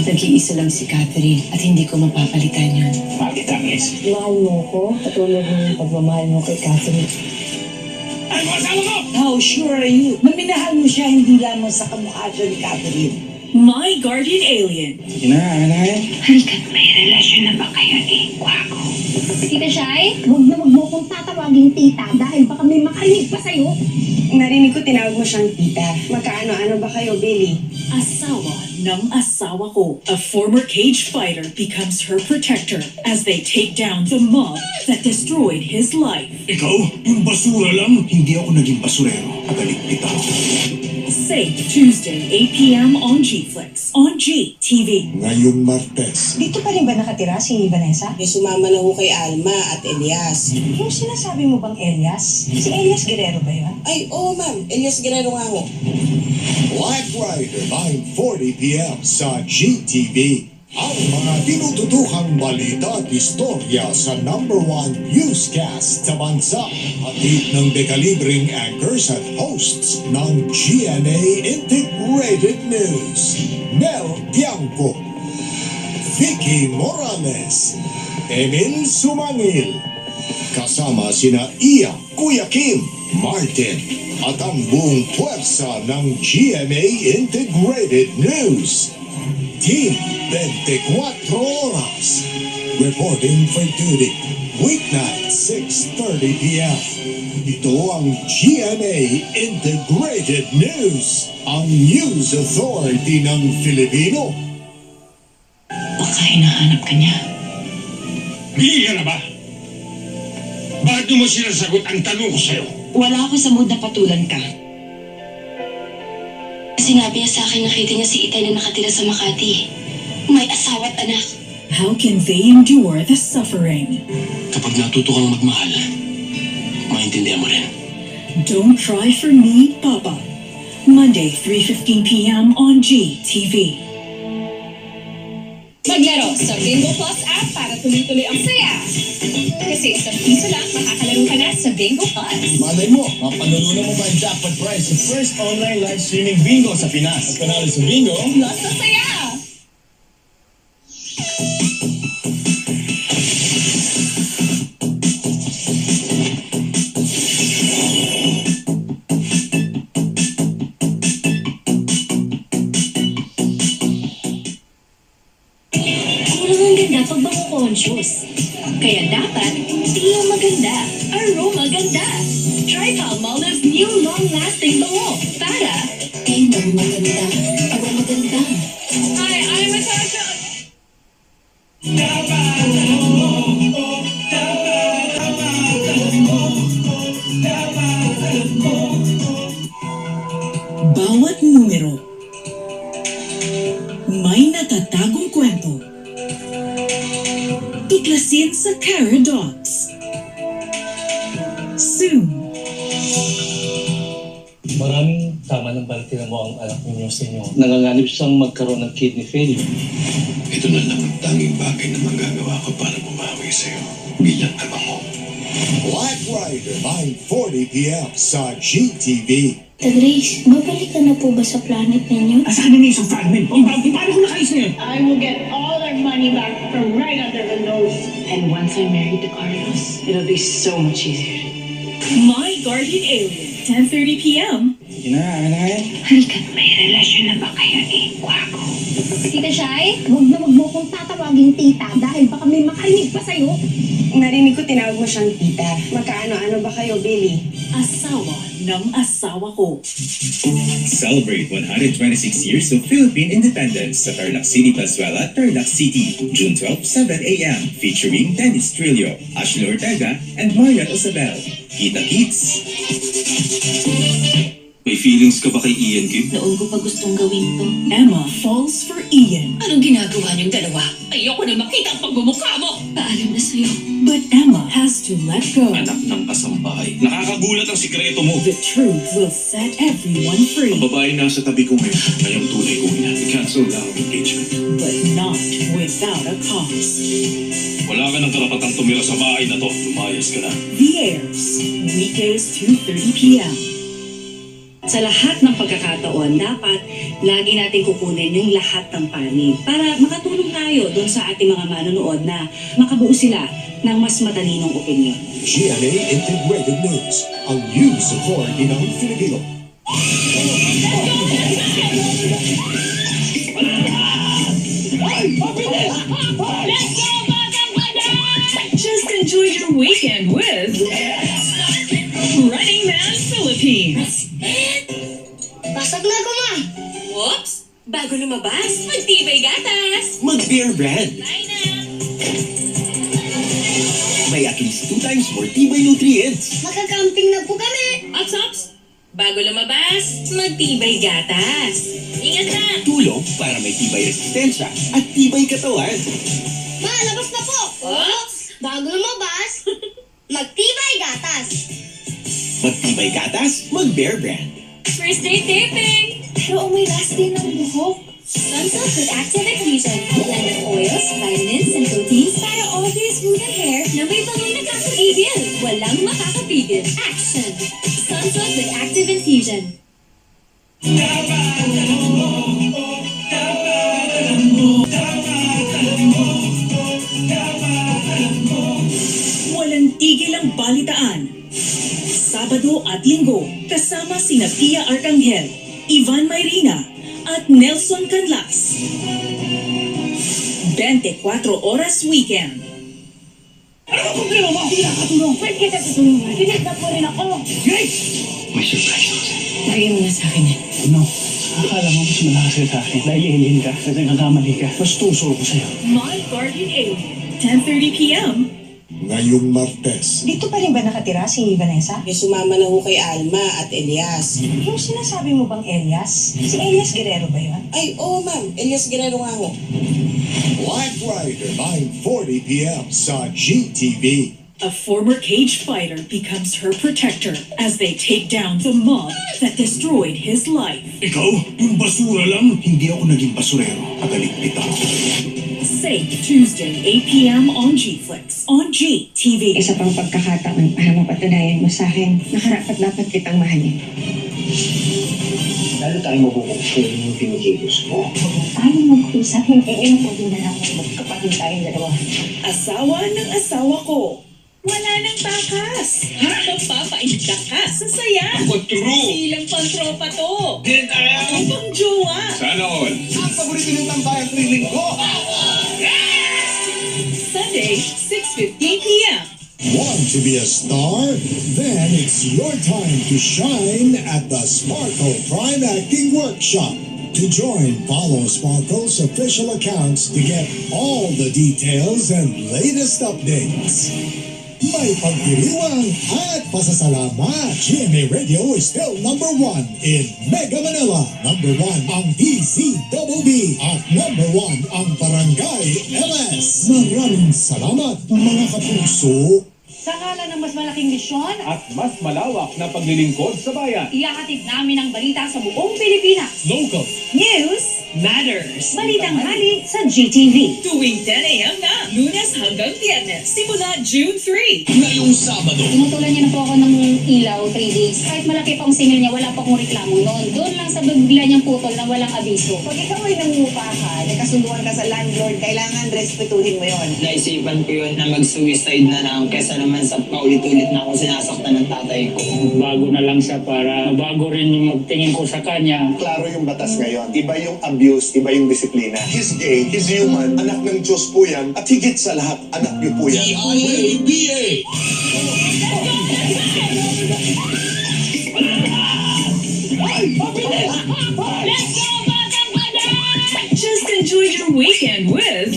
Nag-iisa lang si Catherine at hindi ko mapapalitan yun. Bakit, Agnes? Mahal mo ko, katulad ng pagmamahal mo kay Catherine. Ay, mga asawa ko! How sure are you? Maminahal mo siya hindi lamang sa kamukha siya ni Catherine. My Guardian Alien. Halika't may relasyon na ba kayo ni Kwago? Tita Shai, huwag mo kong tatawagin tita dahil baka may makarinig pa sa'yo. Narinig ko tinawag mo siyang tita. Magkaano-ano ba kayo, Billy? Asawa ng asawa ko. A former cage fighter becomes her protector as they take down the mob that destroyed his life. Ikaw, yung basura lang. Hindi ako naging basurero. Agaligpit ako. Safe Tuesday, 8 p.m. on G-Flix. On G-TV. Ngayong Martes, Dito pa rin ba nakatira si Vanessa? May sumama na ho kay Alma at Elias. Yung sinasabi mo bang Elias? Si Elias Guerrero ba yun? Ay, oo ma'am. Elias Guerrero nga ho. Black Rider 9:40 p.m. sa GTV. Ang mga tinututukang balita at istorya sa #1 newscast sa bansa. Hatid ng dekalibreng anchors at hosts ng GMA Integrated News. Mel Tiangco, Vicky Morales, Emil Sumangil. Kasama sina Iya, Kuya Kim, Martin, at ang buong puwersa ng GMA Integrated News. Team 24 Oras. Reporting for duty. Weeknight, 6:30 p.m. Ito ang GMA Integrated News. Ang News Authority ng Filipino. Baka hinahanap ka niya. Bigyan ka na ba? Bakit mo sinasagot ang tanong ko sa'yo? Wala ako sa mood na patulan ka. Sinabi niya sa akin nakita niya si Itay na nakatira sa Makati. May asawa at anak. How can they endure the suffering? Kapag natuto kang magmahal, maintindihan mo rin. Don't Cry for Me, Papa. Monday, 3:15 p.m. on GTV. Maglaro sa Bingo Plus app para tuloy-tuloy ang saya. Kasi sa piso lang, makakalaro ka na sa Bingo Plus. Malay mo, mapanalunan mo ba ang jackpot prize sa first online live streaming bingo sa Pinas? At panalo sa bingo, Plus sa saya! Kurang ang ganda pag bako-conscious. Kaya dapat, hindi yung maganda, aroma ganda. Try Palmolive's new long-lasting bango para kay maganda, aroma ganda. Hi, I'm Natasha. Bawat numero may natatagong kwento. Tuklasin sa Caradox. Soon. Maraming tama ng balitin mo ang anak ninyo sa inyo. Nanganganib siyang magkaroon ng kidney failure. Ito na lang ang tanging bagay na magagawa ko para bumawi sa'yo bilang ama mo. Black Rider 9:40 p.m. sa GTV. Grace, babalik ka na po ba sa planet ninyo? Asan na yung fragment? Paano ko nakais na yun? I will get all our money back from right under the nose. And once I'm married to Carlos, it'll be so much easier. My Guardian Alien, 10:30 p.m. Halika't may relasyon na ba kayo ni Kwago? Tita Shai, huwag mo kong tatawagin tita dahil baka may makarinig pa sa'yo. Narinig ko tinawag mo siyang tita. Magkaano-ano ba kayo, Billy? Asawa ng asawa ko. Celebrate 126 years of Philippine independence sa Tarlac City Pazuela, Tarlac City, June 12, 7 a.m. Featuring Dennis Trillo, Ashley Ortega, and Maria Osabel. Kita Kids! May feelings ka ba kay Ian, Kim? Noon ko pa gustong gawin to. Emma falls for Ian. Anong ginagawa niyong dalawa? Ayoko na makita ang pagbumukha mo! Paalam na sa'yo. But Emma has to let go. Anak ng kasambahay. Nakakagulat ang sikreto mo. The truth will set everyone free, Ang babae nasa tabi ko ngayon ay ang tunay kong ina. I-cancel na ang engagement. but not without a cause. Wala ka ng karapatang tumira sa bahay na to. Lumayas ka na. The Heirs, weekdays 2:30 p.m. Sa lahat ng pagkakataon, dapat lagi natin kukunin yung lahat ng panig para makatulong tayo doon sa ating mga manonood na makabuo sila ng mas matalinong opinyon. GMA Integrated News, ang news authority ng Filipino. Just enjoy your weekend with Running Man Philippines. Basag na ko, ma! Whoops! Bago lumabas, magtibay gatas! Mag-Bear Brand. May at least 2 times more tibay nutrients. Magka-camping na po kami! Ops! Bago lumabas, magtibay gatas! Ingat na! Tulong para may tibay resistensya at tibay katawan. Ma, labas na po! Ops! Bago lumabas, magtibay gatas! Magtibay gatas, mag-Bear Brand. First day taping! Pero may last day ng buhok. Sunsilk with active adhesion. Blend of oils, vitamins, and proteins para always smooth ang hair na may bangong nakakapigil. Walang makakapigil. Action! Sunsilk with active infusion. Walang tigil ang balitaan. Sabado at Linggo, kasama sina Pia Arcangel, Ivan Mayrina, at Nelson Canlas. 24 Oras Weekend. Ano ang problema mo? Hindi nakatulong. Pwede kita tutulungan. Pinagdap mo rin ako. Grace! May surprise ako sa'yo. Lagay mo na sa akin yan. No, akala mo mas malakas ka sa akin. Dahil alien ka, kasi nagkakamali ka. Mas tuso ko sa'yo. My Guardian Alien, 10:30 p.m. Ngayong Martes, Dito pa rin ba nakatira si Vanessa? Eh, sumama na ho kay Alma at Elias. Yung sinasabi mo bang Elias? Si Elias Guerrero ba yun? Ay, oo ma'am. Elias Guerrero nga ho. Black Rider, 9:40 p.m. sa GTV. A former cage fighter becomes her protector as they take down the mob that destroyed his life. Ikaw, yung basura lang. Hindi ako naging basurero. Agaligpit ako. Safe Tuesday, 8 p.m. on G-Flix, on GTV. Isa pang pagkakataon para mapatunayan mo sa akin na karapat dapat kitang mahalin. Lalo tayo mabukusin yung pinigilos mo. Tayo mag-usap, hindi na pwede na lang magkapatid tayong dalawa. Asawa ng asawa ko. Wala nang takas. Magpapaindak ka sa saya. Ako true. Silang pantropa to. Din tayo. Ibang jowa. Sana all. Ang paborito ng tambayan tuwing ko! Sunday, 6:15 p.m. Want to be a star? Then it's your time to shine at the Sparkle Prime Acting Workshop. To join, follow Sparkle's official accounts to get all the details and latest updates. May pagdiriwang at pasasalamat. GMA Radio is still #1 in Mega Manila. #1 ang DZBB at #1 ang Barangay LS. Maraming salamat mga kapuso. Sa ngalan ng mas malaking misyon, At mas malawak na paglilingkod sa bayan. ihahatid namin ang balita sa buong Pilipinas. Local. News Matters. Balitang hali sa GTV. Tuwing 10 a.m. na, Lunes hanggang Biyernes, simula June 3. Ngayong Sabado. Tinutulan niya na po ako ng ilaw 3 days. Kahit malaki pang singil niya, wala pa akong reklamo noon. Doon lang sa bigla niyang putol na walang abiso. Pag ikaw ay nangupa ka, nakasunduan ka sa landlord, kailangan respetuhin mo yon. Naisipan ko yun na mag-suicide na lang kesa naman sa paulit-ulit na akong sinasaktan ng tatay ko. Bago na lang siya para bago rin yung magtingin ko sa kanya. Klaro yung batas ngayon. Iba yung abuse, iba yung disiplina. He's gay, he's human, anak ng Diyos po yan, at higit sa lahat, anak niyo po yan. DIABA! Just enjoy your weekend with